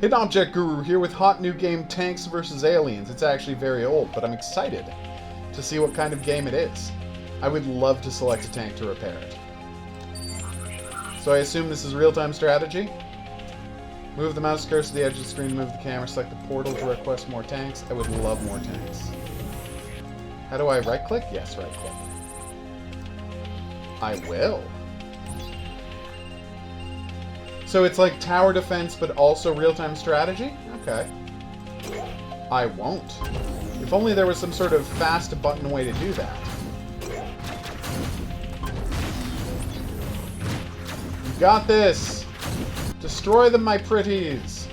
Hidden Object Guru here with hot new game Tanks vs. Aliens. It's actually very old, but I'm excited to see what kind of game it is. I would love to select a tank to repair it. So I assume this is real-time strategy? Move the mouse cursor to the edge of the screen, move the camera, select the portal to request more tanks. I would love more tanks. How do I right-click? Yes, right-click. I will. So it's like tower defense, but also real-time strategy? Okay. I won't. If only there was some sort of fast button way to do that. You got this! Destroy them, my pretties!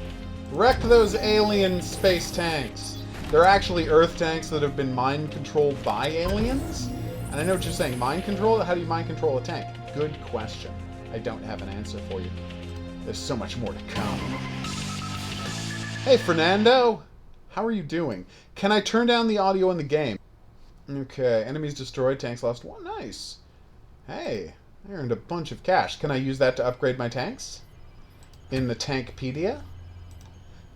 Wreck those alien space tanks! They're actually Earth tanks that have been mind-controlled by aliens? And I know what you're saying, mind control? How do you mind control a tank? Good question. I don't have an answer for you. There's so much more to come. Hey, Fernando! How are you doing? Can I turn down the audio in the game? Okay, enemies destroyed, tanks lost one. Nice. Hey, I earned a bunch of cash. Can I use that to upgrade my tanks? In the Tankpedia?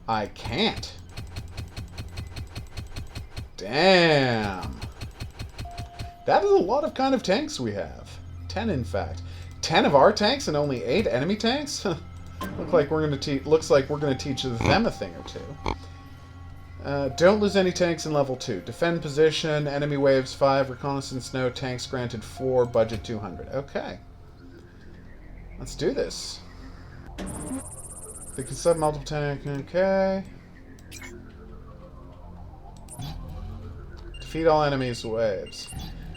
I can't. Damn. That is a lot of kind of tanks we have. 10, in fact. 10 of our tanks and only 8 enemy tanks? Looks like we're gonna teach them a thing or two. Don't lose any tanks in level 2. Defend position, enemy waves 5, reconnaissance no, tanks granted 4, budget 200. Okay. Let's do this. They can sub multiple tank, okay. Defeat all enemies' waves.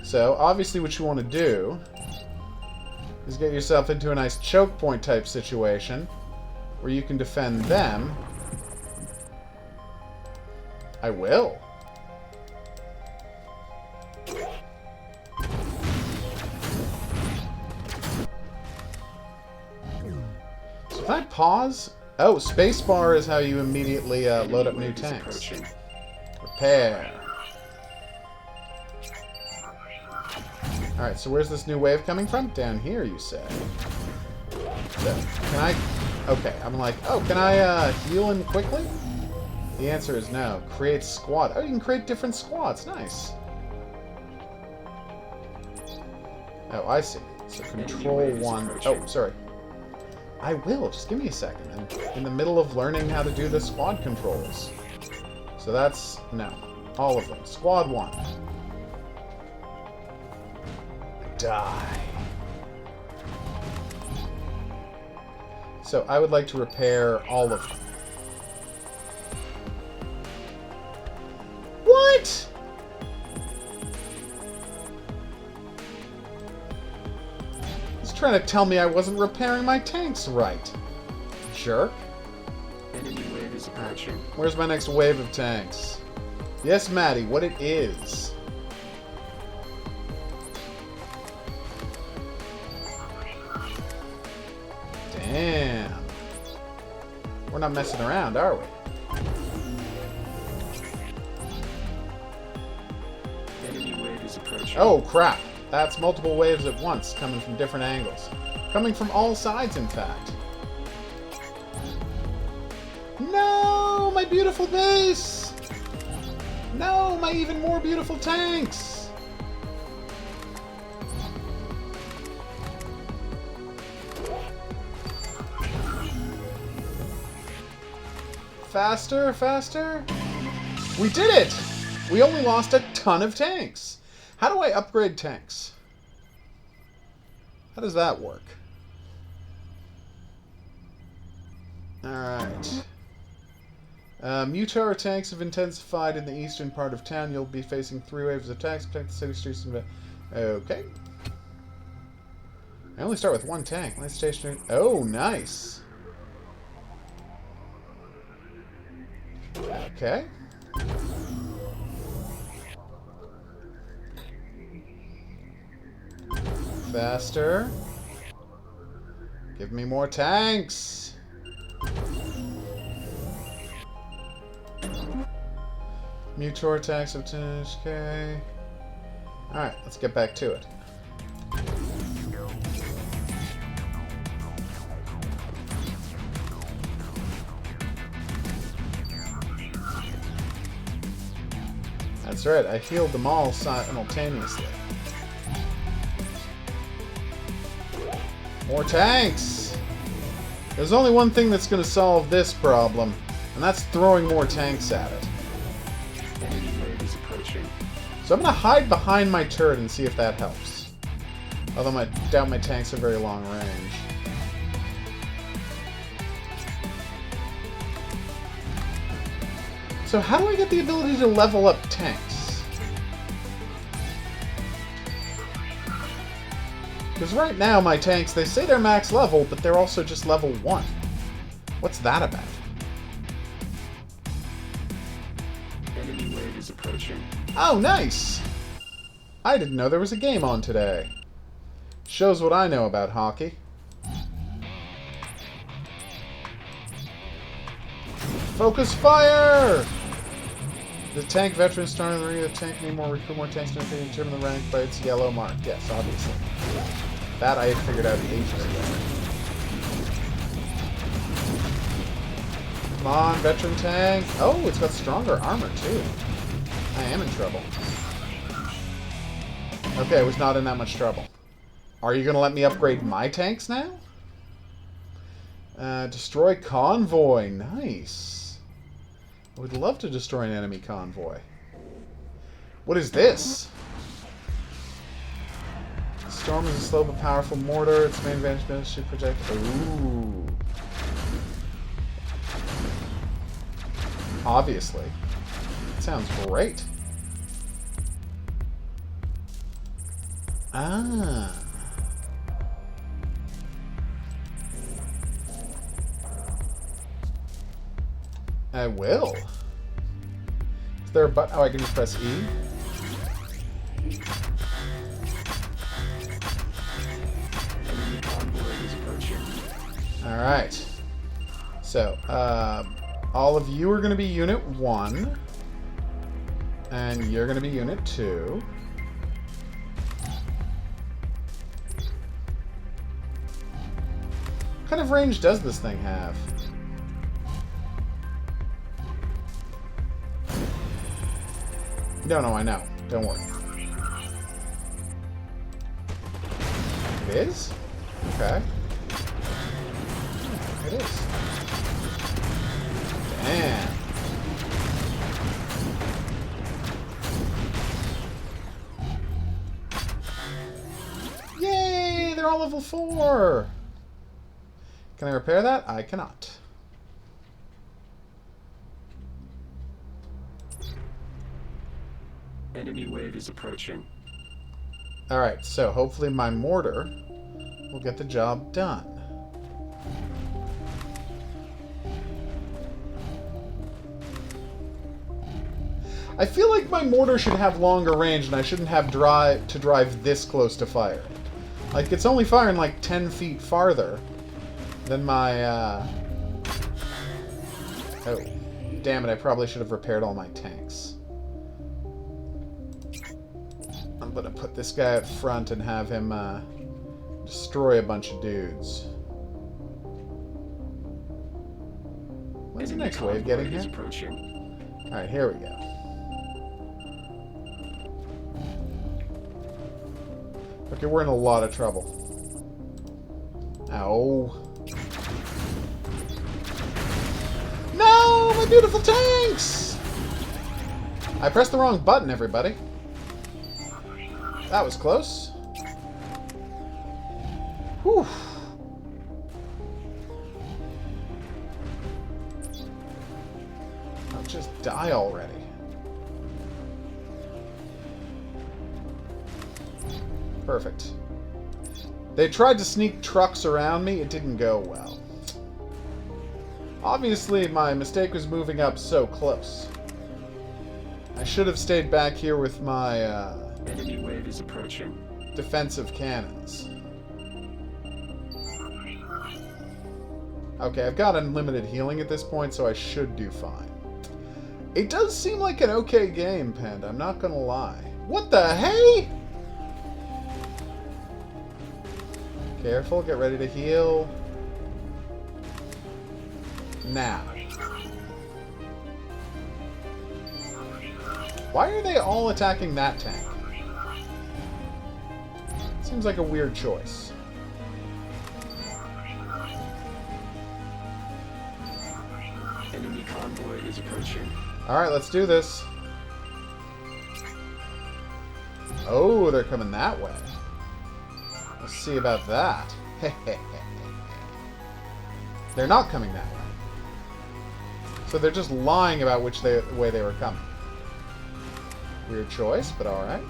So, obviously what you want to do is get yourself into a nice choke point type situation where you can defend them. I will. So if I pause... Oh, spacebar is how you immediately load up new tanks. Repair. Alright, so where's this new wave coming from? Down here, you say. So, can I... Okay, I'm like, oh, can I heal him quickly? The answer is no. Create squad. Oh, you can create different squads. Nice. Oh, I see. So control 1... Oh, sorry. I will. Just give me a second. I'm in the middle of learning how to do the squad controls. So that's... No. All of them. Squad 1. Die. So I would like to repair all of them. What? He's trying to tell me I wasn't repairing my tanks right. Jerk. Enemy wave is approaching. Where's my next wave of tanks? Yes, Maddie, what it is. Damn. We're not messing around, are we? Enemy wave is approaching. Oh, crap. That's multiple waves at once, coming from different angles. Coming from all sides, in fact. No! My beautiful base! No! My even more beautiful tanks! Faster, faster. We did it! We only lost a ton of tanks. How do I upgrade tanks? How does that work? Alright. Mutar tanks have intensified in the eastern part of town. You'll be facing 3 waves of attacks. Protect the city streets and... Okay. I only start with 1 tank. Light station... Oh, nice. Okay. Faster. Give me more tanks. Mutor attacks of 10. Okay. Alright, let's get back to it. That's right, I healed them all simultaneously. More tanks! There's only one thing that's going to solve this problem, and that's throwing more tanks at it. Enemy wave is approaching. So I'm going to hide behind my turret and see if that helps. Although I doubt my tanks are very long range. So how do I get the ability to level up tanks? Because right now my tanks, they say they're max level, but they're also just level 1. What's that about? Enemy wave is approaching. Oh, nice! I didn't know there was a game on today. Shows what I know about hockey. Focus fire! The tank veteran starting the arena. The tank need more recruit more tanks to determine the rank by its yellow mark. Yes, obviously. That I had figured out ages ago. Come on, veteran tank. Oh, it's got stronger armor too. I am in trouble. Okay, I was not in that much trouble. Are you going to let me upgrade my tanks now? Destroy convoy. Nice. I would love to destroy an enemy convoy. What is this? Storm is a slow but powerful mortar. Its main advantage is to project. Ooh. Obviously. That sounds great. Ah. I will. Is there a button? Oh, I can just press E. Enemy convoy is approaching. Alright. So, all of you are going to be Unit 1. And you're going to be Unit 2. What kind of range does this thing have? No, I know. Don't worry. It is? Okay. It is. Damn. Yay! They're all level 4! Can I repair that? I cannot. Enemy wave is approaching. Alright, so hopefully my mortar will get the job done. I feel like my mortar should have longer range and I shouldn't have to drive this close to fire. Like, it's only firing like 10 feet farther than my, Oh, damn it, I probably should have repaired all my tanks. I'm gonna put this guy up front and have him destroy a bunch of dudes. When's the next wave getting here? Alright, here we go. Okay, we're in a lot of trouble. Ow. No! My beautiful tanks! I pressed the wrong button, everybody. That was close. Whew. I'll just die already. Perfect. They tried to sneak trucks around me. It didn't go well. Obviously, my mistake was moving up so close. I should have stayed back here with my, Enemy wave is approaching. defensive cannons. Okay, I've got unlimited healing at this point, so I should do fine. It does seem like an okay game, Panda, I'm not gonna lie. What the hey? Careful, get ready to heal. Now. Why are they all attacking that tank? Seems like a weird choice. Enemy convoy is approaching. Alright, let's do this. Oh, they're coming that way. Let's see about that. They're not coming that way. So they're just lying about which way they were coming. Weird choice, but alright.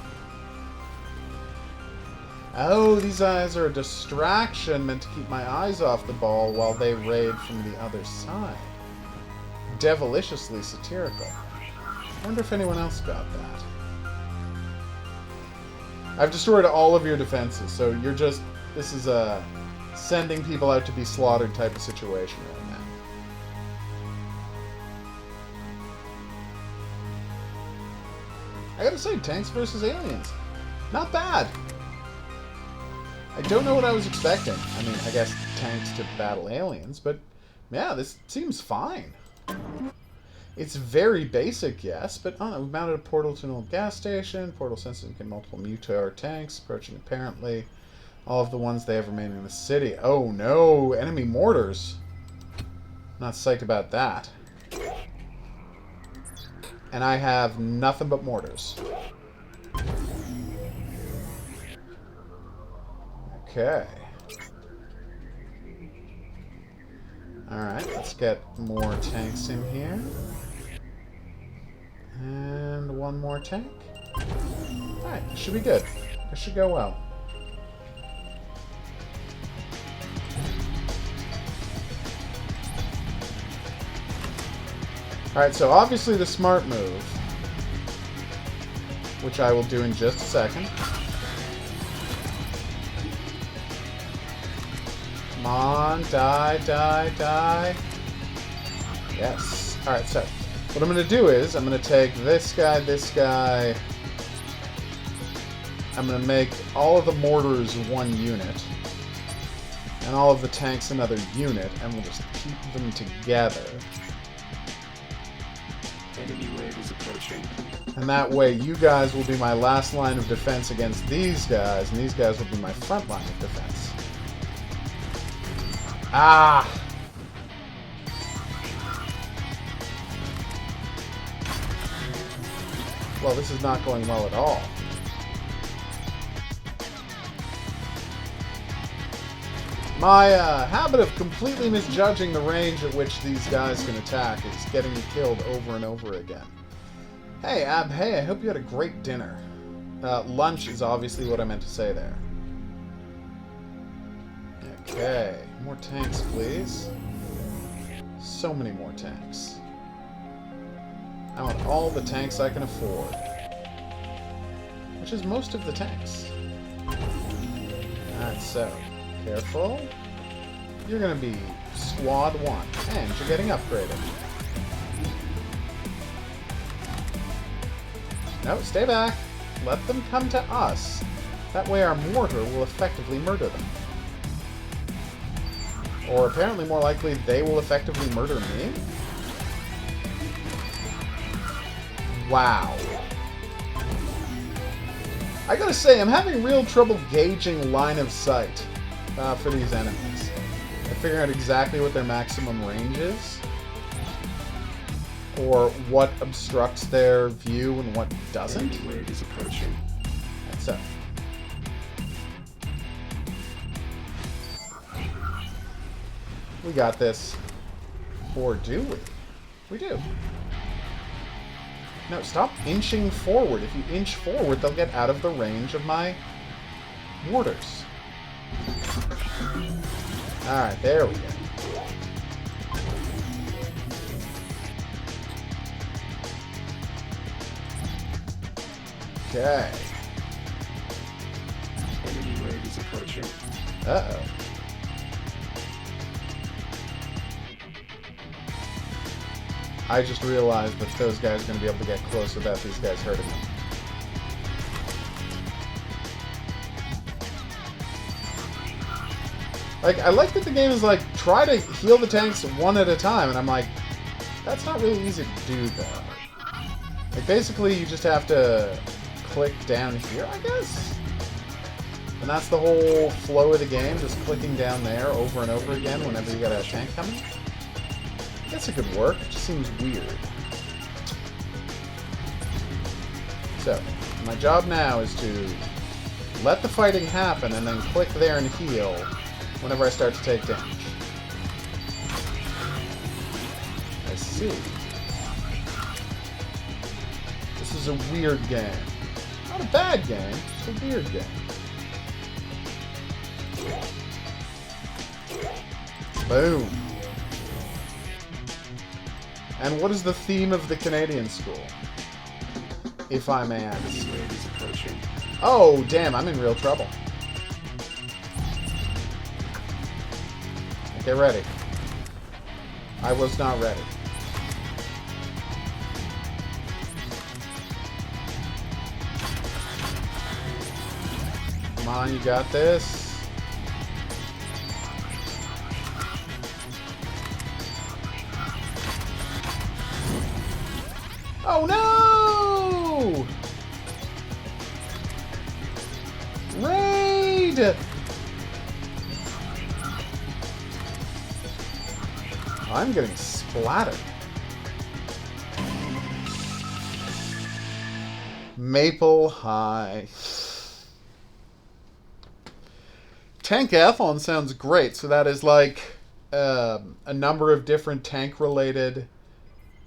Oh, these eyes are a distraction meant to keep my eyes off the ball while they raid from the other side. Deviliciously satirical. I wonder if anyone else got that. I've destroyed all of your defenses, so you're just... This is a sending people out to be slaughtered type of situation right now. I gotta say, tanks versus aliens. Not bad. I don't know what I was expecting. I mean, I guess tanks to battle aliens, but yeah, this seems fine. It's very basic, yes, but we've mounted a portal to an old gas station. Portal senses multiple Mutar tanks approaching apparently. All of the ones they have remaining in the city. Oh no, enemy mortars. Not psyched about that. And I have nothing but mortars. Okay. Alright, let's get more tanks in here. And one more tank. Alright, this should be good. This should go well. Alright, so obviously the smart move, which I will do in just a second. Come on, die, die, die. Yes. Alright, so what I'm going to do is I'm going to take this guy, I'm going to make all of the mortars one unit, and all of the tanks another unit, and we'll just keep them together. Enemy wave is approaching. And that way you guys will be my last line of defense against these guys, and these guys will be my front line of defense. Ah! Well, this is not going well at all. My habit of completely misjudging the range at which these guys can attack is getting me killed over and over again. Hey, Ab, hey, I hope you had a great dinner. Lunch is obviously what I meant to say there. Okay, more tanks, please. So many more tanks. I want all the tanks I can afford. Which is most of the tanks. Alright, so, careful. You're gonna be Squad 1, and you're getting upgraded. No, stay back. Let them come to us. That way our mortar will effectively murder them. Or apparently more likely, they will effectively murder me. Wow. I gotta say, I'm having real trouble gauging line of sight for these enemies. And figuring out exactly what their maximum range is. Or what obstructs their view and what doesn't. Enemy wave is approaching. That's up. We got this. Or do we? We do. No, stop inching forward. If you inch forward, they'll get out of the range of my mortars. Alright, there we go. Okay. Enemy wave is approaching. Uh-oh. I just realized that those guys are going to be able to get close without these guys hurting them. Like, I like that the game is like, try to heal the tanks one at a time, and I'm like, that's not really easy to do, though. Like, basically, you just have to click down here, I guess? And that's the whole flow of the game, just clicking down there over and over again whenever you got a tank coming. I guess it could work, it just seems weird. So, my job now is to let the fighting happen and then click there and heal whenever I start to take damage. I see. This is a weird game. Not a bad game, it's a weird game. Boom. And what is the theme of the Canadian school? If I may ask. Wave is approaching. Oh, damn, I'm in real trouble. Get ready. I was not ready. Come on, you got this. Oh no! Raid! I'm getting splattered. Maple High. Tankathon sounds great. So that is like a number of different tank-related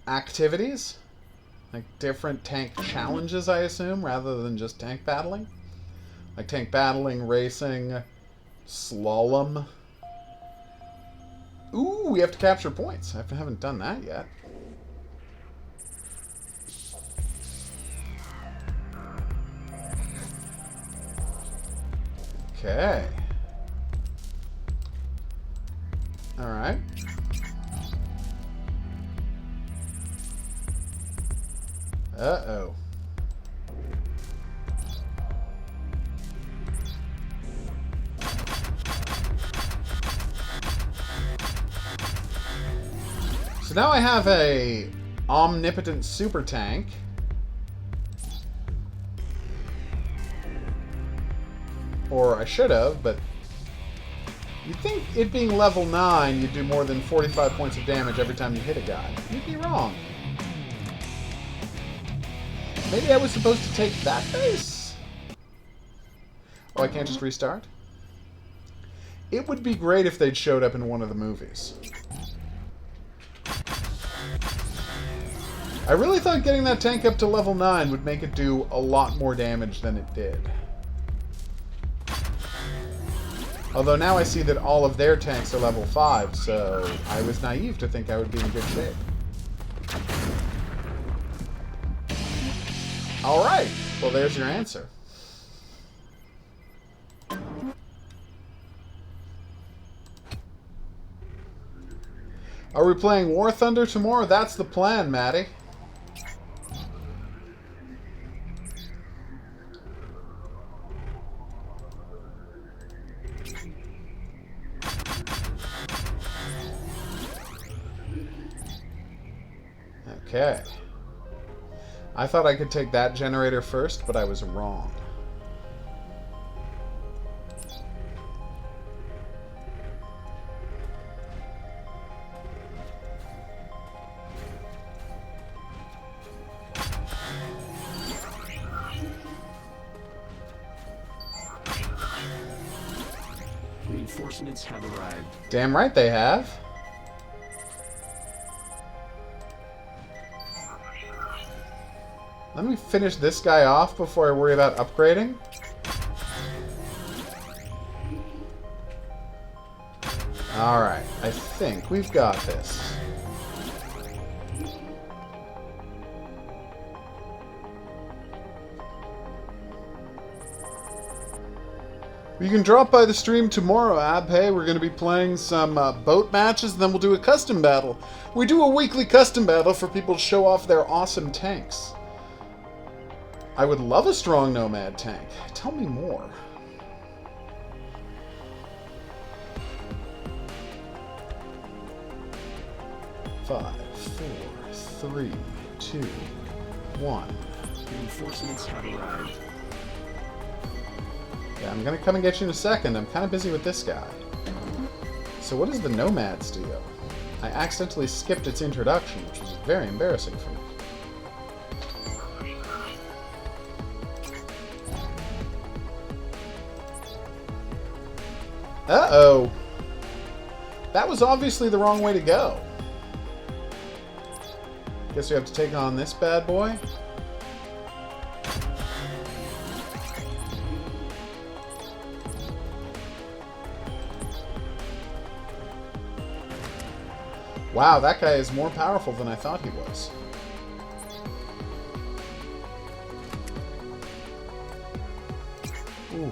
activities. Like different tank challenges, I assume, rather than just tank battling. Like tank battling, racing, slalom. Ooh, we have to capture points. I haven't done that yet. Okay. Alright. Uh-oh. So now I have a omnipotent super tank. Or I should have, but you'd think it being level 9, you'd do more than 45 points of damage every time you hit a guy. You'd be wrong. Maybe I was supposed to take that base? Oh, I can't just restart? It would be great if they'd showed up in one of the movies. I really thought getting that tank up to level 9 would make it do a lot more damage than it did. Although now I see that all of their tanks are level 5, so I was naive to think I would be in good shape. Alright, well there's your answer. Are we playing War Thunder tomorrow? That's the plan, Maddie. Okay. I thought I could take that generator first, but I was wrong. Reinforcements have arrived. Damn right they have. Let me finish this guy off before I worry about upgrading. Alright, I think we've got this. You can drop by the stream tomorrow, Abhay. We're going to be playing some boat matches, and then we'll do a custom battle. We do a weekly custom battle for people to show off their awesome tanks. I would love a strong Nomad tank. Tell me more. Five, four, three, two, 1. Reinforcements have arrived. Yeah, I'm gonna come and get you in a second. I'm kind of busy with this guy. So what does the Nomads deal? I accidentally skipped its introduction, which was very embarrassing for me. Uh-oh. That was obviously the wrong way to go. Guess we have to take on this bad boy. Wow, that guy is more powerful than I thought he was. Ooh.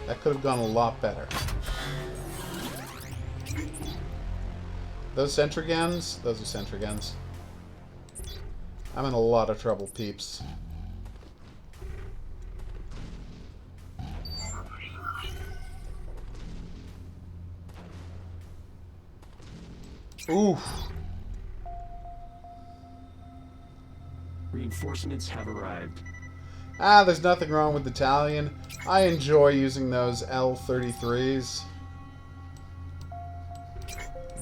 That could have gone a lot better. Those Centrigans? Those are Centrigans. I'm in a lot of trouble, peeps. Oof. Reinforcements have arrived. Ah, there's nothing wrong with Italian. I enjoy using those L-33s.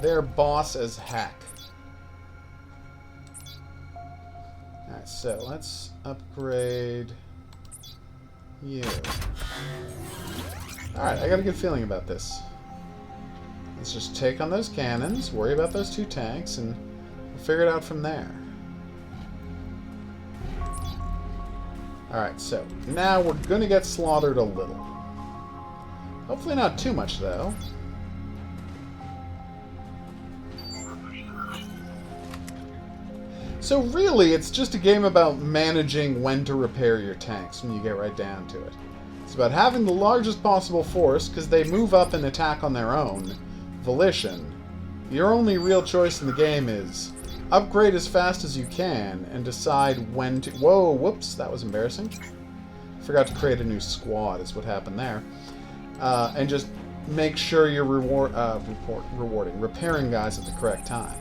They're boss as heck. Alright, so let's upgrade you. Alright, I got a good feeling about this. Let's just take on those cannons, worry about those 2 tanks, and we'll figure it out from there. Alright, so now we're going to get slaughtered a little. Hopefully not too much, though. So really, it's just a game about managing when to repair your tanks when you get right down to it. It's about having the largest possible force, because they move up and attack on their own volition. Your only real choice in the game is upgrade as fast as you can and decide when to... Whoa, whoops, that was embarrassing. Forgot to create a new squad is what happened there. And just make sure you're repairing guys at the correct time.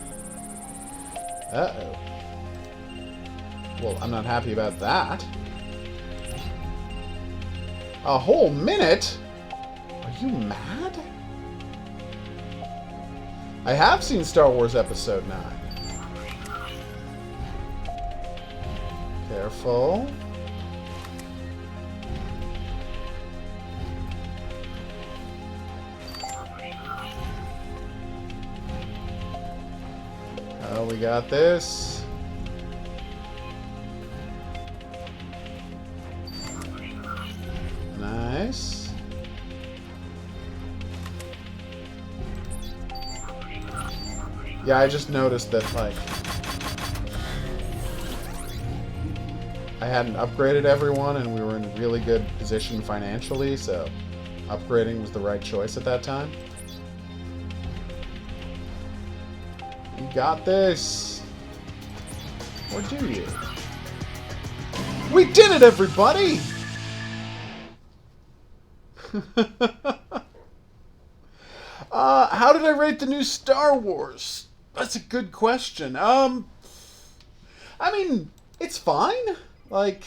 Uh-oh. Well, I'm not happy about that. A whole minute? Are you mad? I have seen Star Wars Episode 9. Careful. Oh, we got this. Nice. Yeah, I just noticed that, like, I hadn't upgraded everyone and we were in a really good position financially, so upgrading was the right choice at that time. You got this. Or do you? We did it, everybody! How did I rate the new Star Wars? That's a good question. I mean, it's fine. Like,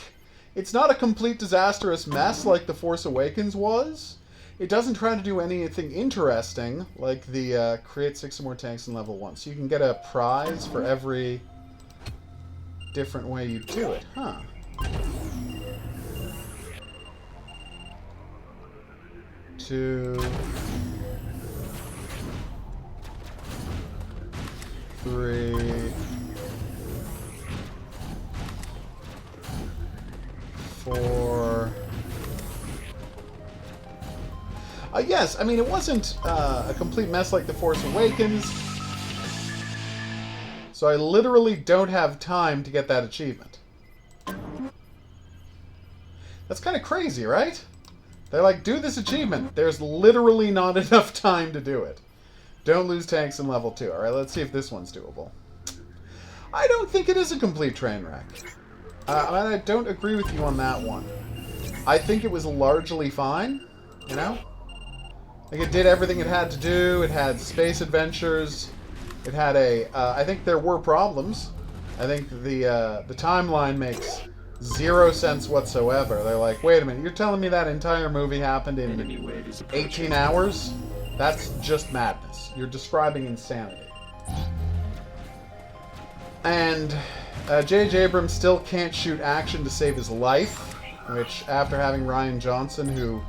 it's not a complete disastrous mess like The Force Awakens was. It doesn't try to do anything interesting, like the create 6 more tanks in level 1. So you can get a prize for every different way you do it. Huh. Two... 3... 4... yes, I mean, it wasn't a complete mess like The Force Awakens. So I literally don't have time to get that achievement. That's kind of crazy, right? They're like, do this achievement. There's literally not enough time to do it. Don't lose tanks in level 2. Alright, let's see if this one's doable. I don't think it is a complete train wreck. I don't agree with you on that one. I think it was largely fine, you know? Like, it did everything it had to do. It had space adventures. It had a... I think there were problems. I think the timeline makes 0 sense whatsoever. They're like, wait a minute, you're telling me that entire movie happened in Enemy wave is approaching. 18 hours? That's just madness. You're describing insanity. And J.J. Abrams still can't shoot action to save his life, which, after having Rian Johnson, who,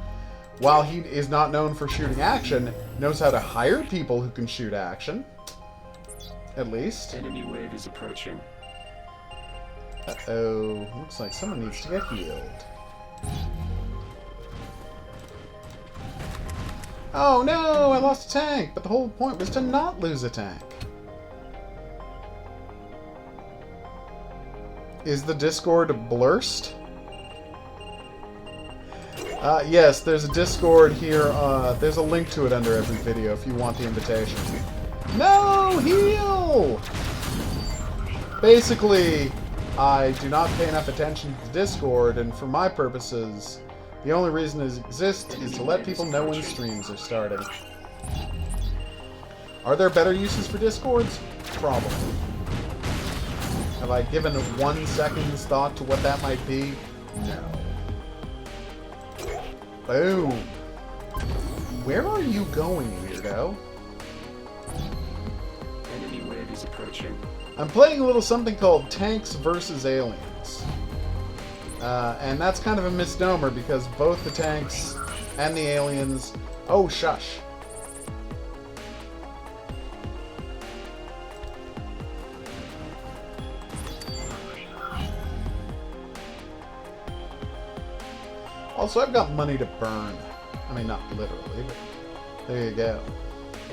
while he is not known for shooting action, knows how to hire people who can shoot action. At least. Enemy wave is approaching. Uh-oh. Looks like someone needs to get healed. Oh no! I lost a tank! But the whole point was to not lose a tank. Is the Discord blurst? Yes, there's a Discord here. There's a link to it under every video if you want the invitation. No! Heal! Basically, I do not pay enough attention to the Discord, and for my purposes, the only reason it exists is to let people know when streams are starting. Are there better uses for Discords? Probably. Have I given 1 second's thought to what that might be? No. Boom. Where are you going, weirdo? Enemy wave is approaching. I'm playing a little something called Tanks vs. Aliens. And that's kind of a misnomer because both the tanks and the aliens... Oh, shush. Also, I've got money to burn. I mean, not literally, but there you go.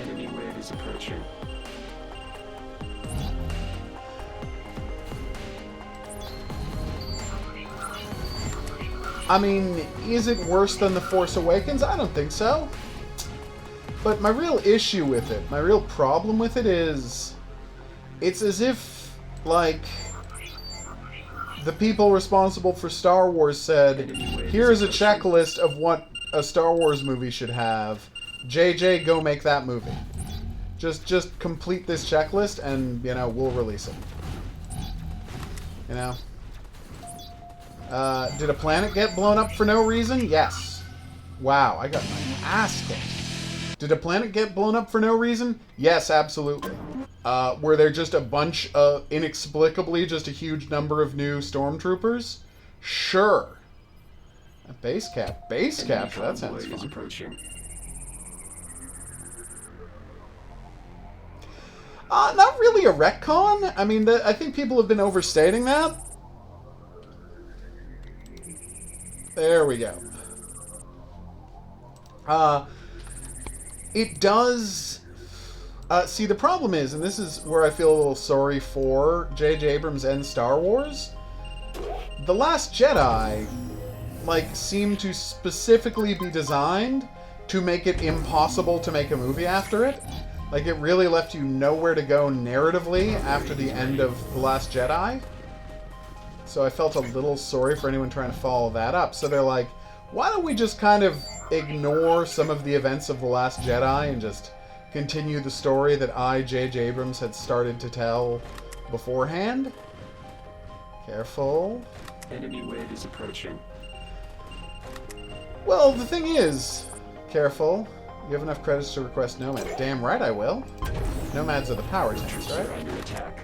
Enemy wave is approaching. I mean, is it worse than The Force Awakens? I don't think so. But my real issue with it, my real problem with it is... It's as if, like... The people responsible for Star Wars said, here's a checklist of what a Star Wars movie should have. JJ, go make that movie. Just complete this checklist and, you know, we'll release it. You know? Did a planet get blown up for no reason? Yes. Wow, I got my ass kicked. Did a planet get blown up for no reason? Yes, absolutely. Were there just a bunch of, inexplicably, just a huge number of new stormtroopers? Sure. A base cap. Base capture, that sounds fun. Approaching. Not really a retcon. I mean, I think people have been overstating that. There we go. It does... see, the problem is, and this is where I feel a little sorry for J.J. Abrams and Star Wars, The Last Jedi, like, seemed to specifically be designed to make it impossible to make a movie after it. Like, it really left you nowhere to go narratively after the end of The Last Jedi. So I felt a little sorry for anyone trying to follow that up. So they're like, why don't we just kind of ignore some of the events of The Last Jedi and just continue the story that J.J. Abrams had started to tell beforehand? Careful. Enemy wave is approaching. Well, the thing is, careful. You have enough credits to request Nomad. Damn right I will. Nomads are the power tanks, right? Under attack.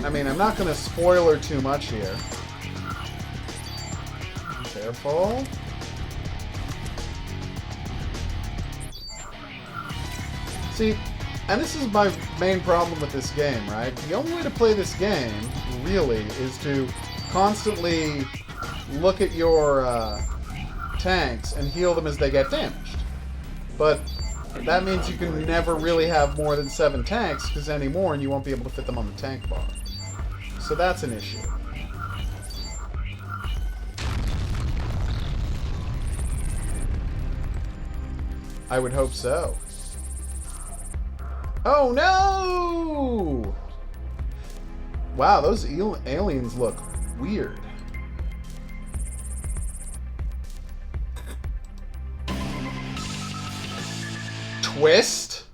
I mean, I'm not going to spoiler too much here. Careful. See, and this is my main problem with this game, right? The only way to play this game, really, is to constantly look at your tanks and heal them as they get damaged. But that means you can never really have more than 7 tanks, because any more and you won't be able to fit them on the tank bar. So that's an issue. I would hope so. Oh no! Wow, those aliens look weird. twist.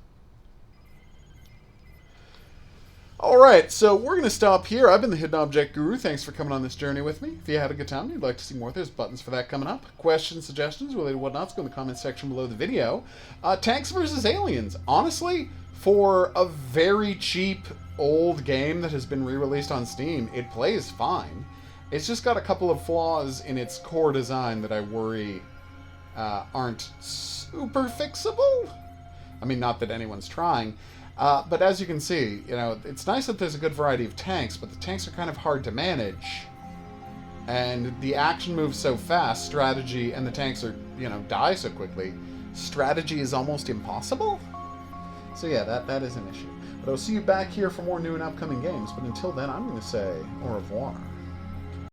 Alright, so we're going to stop here. I've been the Hidden Object Guru. Thanks for coming on this journey with me. If you had a good time and you'd like to see more, there's buttons for that coming up. Questions, suggestions, related whatnots, go in the comment section below the video. Tanks vs. Aliens. Honestly, for a very cheap old game that has been re-released on Steam, it plays fine. It's just got a couple of flaws in its core design that I worry aren't super fixable. I mean, not that anyone's trying. But as you can see, you know, it's nice that there's a good variety of tanks, but the tanks are kind of hard to manage. And the action moves so fast, strategy, and the tanks are, you know, die so quickly, strategy is almost impossible? So yeah, that is an issue. But I'll see you back here for more new and upcoming games, but until then, I'm going to say au revoir.